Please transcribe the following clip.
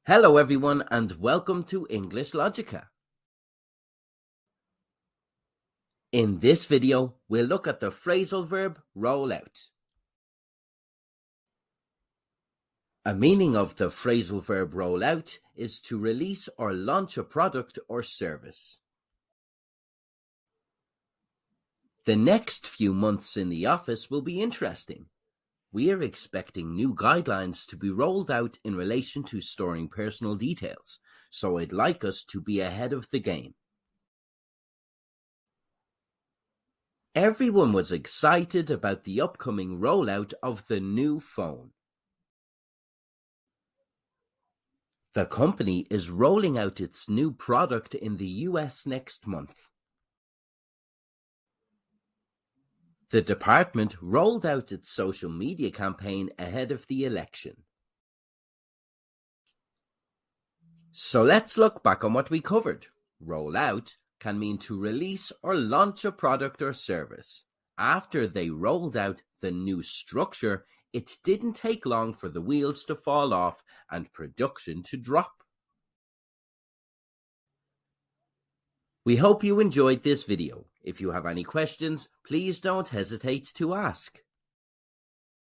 Hello everyone and welcome to EnglishLogica. In this video, we'll look at the phrasal verb roll out. A meaning of the phrasal verb roll out is to release or launch a product or service. The next few months in the office will be interesting. We are expecting new guidelines to be rolled out in relation to storing personal details, so I'd like us to be ahead of the game. Everyone was excited about the upcoming rollout of the new phone. The company is rolling out its new product in the US next month. The department rolled out its social media campaign ahead of the election. So let's look back on what we covered. Roll out can mean to release or launch a product or service. After they rolled out the new structure, it didn't take long for the wheels to fall off and production to drop. We hope you enjoyed this video. If you have any questions, please don't hesitate to ask.